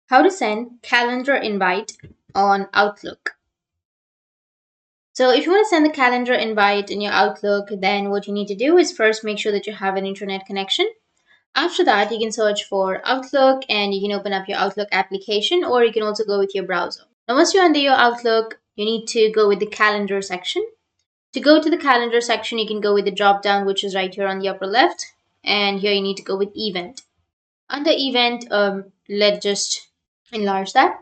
How to send calendar invite on Outlook. So if you want to send the calendar invite in your Outlook, then what you need to do is first make sure that you have an internet connection. After that, you can search for Outlook and you can open up your Outlook application, or you can also go with your browser. Now, once you're under your Outlook, you need to go with the calendar section. To go to the calendar section, you can go with the drop down, which is right here on the upper left. And here you need to go with event. Under event, let's just enlarge that.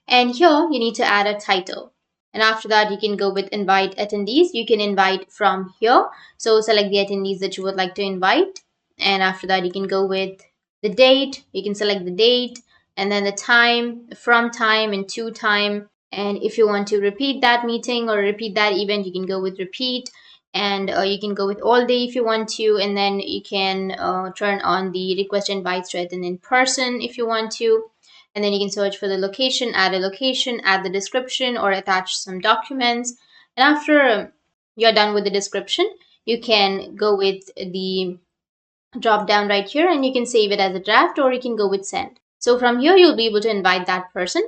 And here you need to add a title. And after that, you can go with invite attendees. You can invite from here. So select the attendees that you would like to invite. And after that, you can go with the date. You can select the date and then the time, from time and to time. And if you want to repeat that meeting or repeat that event, you can go with repeat. And you can go with all day if you want to. And then you can turn on the request invites to attend in person if you want to. And then you can search for the location, add a location, add the description, or attach some documents. And after you're done with the description, you can go with the drop down right here and you can save it as a draft, or you can go with send. So from here, you'll be able to invite that person,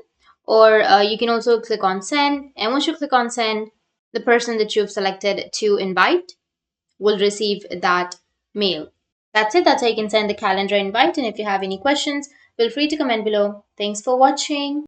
or you can also click on send. And once you click on send, the person that you've selected to invite will receive that mail. That's it. That's how you can send the calendar invite. And if you have any questions, feel free to comment below. Thanks for watching.